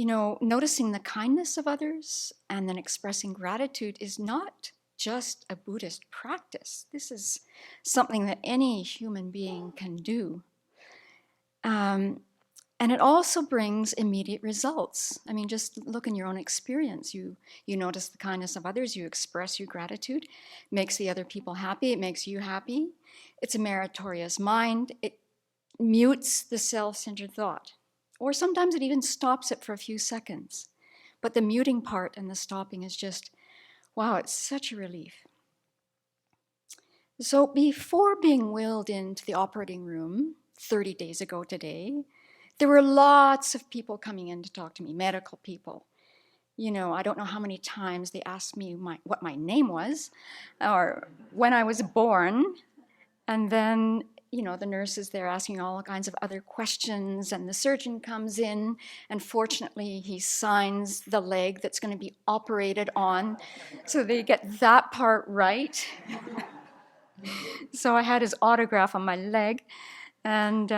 noticing the kindness of others and then expressing gratitude is not just a Buddhist practice. This is something that any human being can do. And it also brings immediate results. I mean, just look in your own experience. You notice the kindness of others, you express your gratitude, it makes the other people happy, it makes you happy. It's a meritorious mind. It mutes the self-centered thought. Or sometimes it even stops it for a few seconds. But the muting part and the stopping is just, wow, it's such a relief. So before being wheeled into the operating room 30 days ago today, there were lots of people coming in to talk to me, medical people. I don't know how many times they asked me what my name was or when I was born. And then, the nurses there asking all kinds of other questions, and the surgeon comes in, and fortunately he signs the leg that's going to be operated on, so they get that part right. So I had his autograph on my leg. And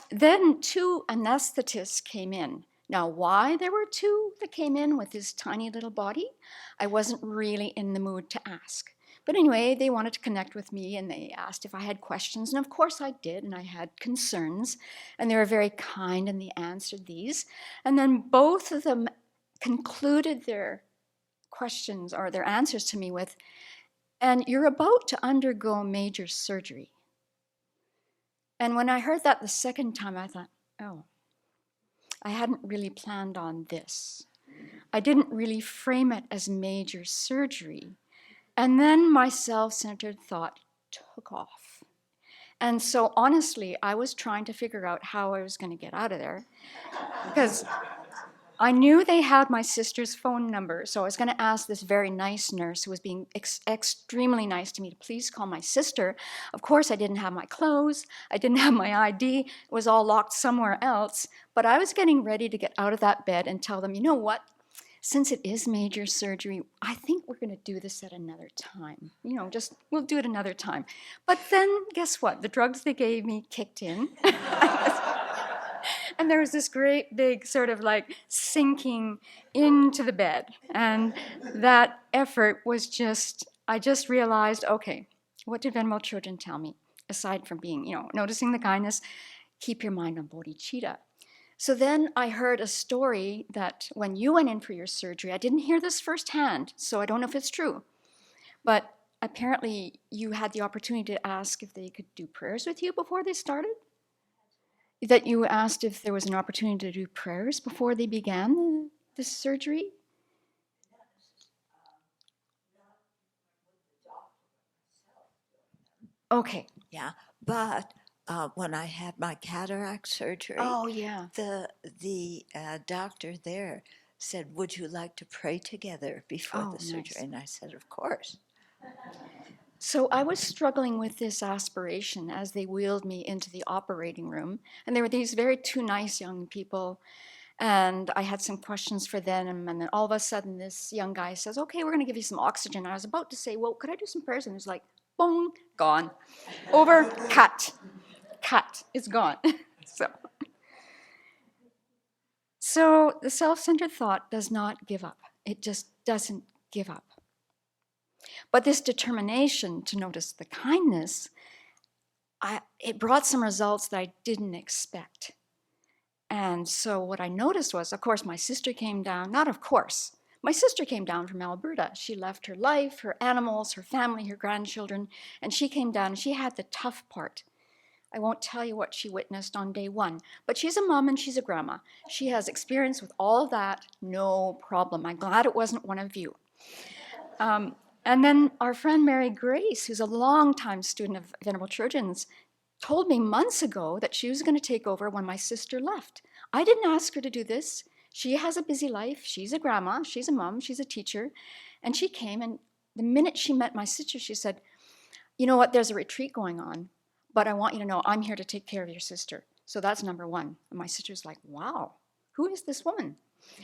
then 2 anesthetists came in. Now, why there were 2 that came in with his tiny little body, I wasn't really in the mood to ask. But anyway, they wanted to connect with me, and they asked if I had questions. And of course I did, and I had concerns. And they were very kind, and they answered these. And then both of them concluded their questions or their answers to me with, "And you're about to undergo major surgery." And when I heard that the second time, I thought, oh, I hadn't really planned on this. I didn't really frame it as major surgery. And then my self-centered thought took off. And so honestly, I was trying to figure out how I was going to get out of there, because I knew they had my sister's phone number, so I was going to ask this very nice nurse who was being extremely nice to me to please call my sister. Of course, I didn't have my clothes. I didn't have my ID. It was all locked somewhere else. But I was getting ready to get out of that bed and tell them, you know what? Since it is major surgery, I think we're going to do this at another time. We'll do it another time. But then, guess what? The drugs they gave me kicked in. And there was this great big sort of like sinking into the bed. And that effort was I just realized, okay, what did Venerable Children tell me? Aside from being, noticing the kindness, keep your mind on bodhicitta. So then I heard a story that when you went in for your surgery, I didn't hear this firsthand, so I don't know if it's true, but apparently you had the opportunity to ask if they could do prayers with you before they started? That you asked if there was an opportunity to do prayers before they began the surgery? Okay. Yeah, but when I had my cataract surgery, Oh, yeah. the doctor there said, "Would you like to pray together before the surgery?" Nice. And I said, "Of course." So I was struggling with this aspiration as they wheeled me into the operating room. And there were these two nice young people. And I had some questions for them. And then all of a sudden, this young guy says, okay, we're going to give you some oxygen. And I was about to say, well, could I do some prayers? And it was like, boom, gone. Over, cut. It's gone. So the self-centered thought does not give up. It just doesn't give up. But this determination to notice the kindness, it brought some results that I didn't expect. And so what I noticed was, of course, my sister came down. Not of course. My sister came down from Alberta. She left her life, her animals, her family, her grandchildren, and she came down and she had the tough part. I won't tell you what she witnessed on day 1, but she's a mom and she's a grandma. She has experience with all of that, no problem. I'm glad it wasn't one of you. And then our friend Mary Grace, who's a longtime student of Venerable Children's, told me months ago that she was going to take over when my sister left. I didn't ask her to do this. She has a busy life. She's a grandma. She's a mom. She's a teacher. And she came, and the minute she met my sister, she said, you know what, there's a retreat going on, but I want you to know I'm here to take care of your sister. So that's number 1. And my sister's like, wow, who is this woman?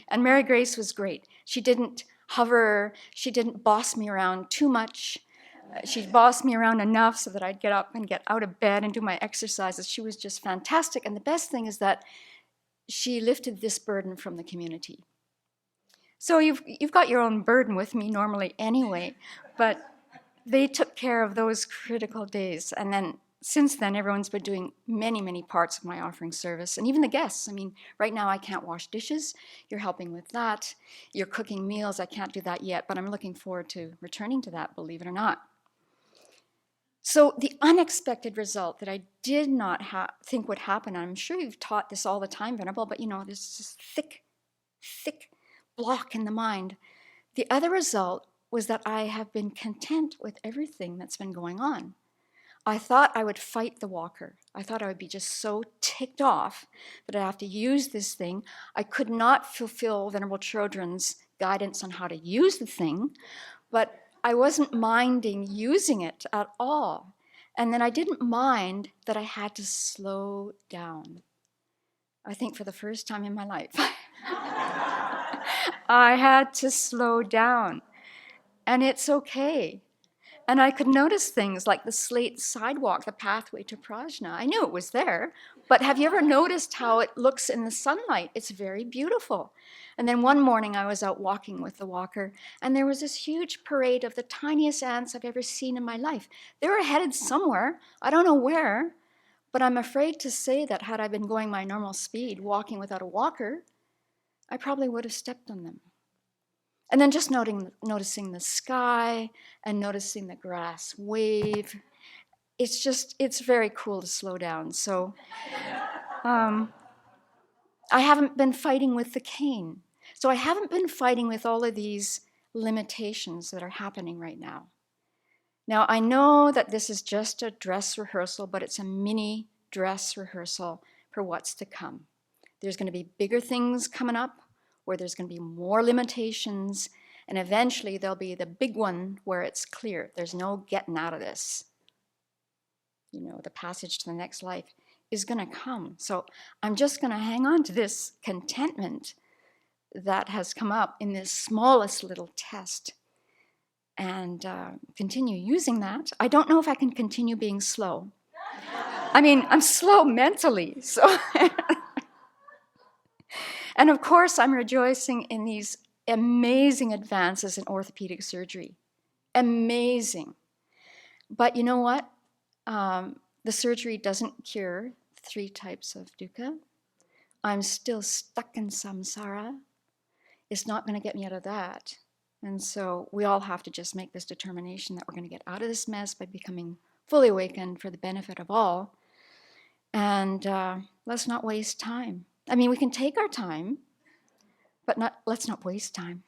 And Mary Grace was great. She didn't hover. She didn't boss me around too much. She bossed me around enough so that I'd get up and get out of bed and do my exercises. She was just fantastic. And the best thing is that she lifted this burden from the community. So you've got your own burden with me normally anyway, but they took care of those critical days. And then since then, everyone's been doing many, many parts of my offering service, and even the guests. I mean, right now I can't wash dishes. You're helping with that. You're cooking meals. I can't do that yet, but I'm looking forward to returning to that, believe it or not. So the unexpected result that I did not think would happen, I'm sure you've taught this all the time, Venerable, but there's this thick block in the mind. The other result was that I have been content with everything that's been going on. I thought I would fight the walker. I thought I would be just so ticked off that I'd have to use this thing. I could not fulfill Venerable Chodron's guidance on how to use the thing, but I wasn't minding using it at all. And then I didn't mind that I had to slow down. I think for the first time in my life, I had to slow down. And it's okay. And I could notice things like the slate sidewalk, the pathway to Prajna. I knew it was there, but have you ever noticed how it looks in the sunlight? It's very beautiful. And then one morning I was out walking with the walker, and there was this huge parade of the tiniest ants I've ever seen in my life. They were headed somewhere. I don't know where, but I'm afraid to say that had I been going my normal speed, walking without a walker, I probably would have stepped on them. And then just noticing the sky and noticing the grass wave. It's very cool to slow down. So I haven't been fighting with the cane. So I haven't been fighting with all of these limitations that are happening right now. Now, I know that this is just a dress rehearsal, but it's a mini dress rehearsal for what's to come. There's going to be bigger things coming up where there's going to be more limitations, and eventually there'll be the big one where it's clear. There's no getting out of this. The passage to the next life is going to come. So I'm just going to hang on to this contentment that has come up in this smallest little test and continue using that. I don't know if I can continue being slow. I mean, I'm slow mentally, so... And of course, I'm rejoicing in these amazing advances in orthopedic surgery. Amazing. But you know what? The surgery doesn't cure 3 types of dukkha. I'm still stuck in samsara. It's not going to get me out of that. And so we all have to just make this determination that we're going to get out of this mess by becoming fully awakened for the benefit of all. And let's not waste time. I mean, we can take our time, but let's not waste time.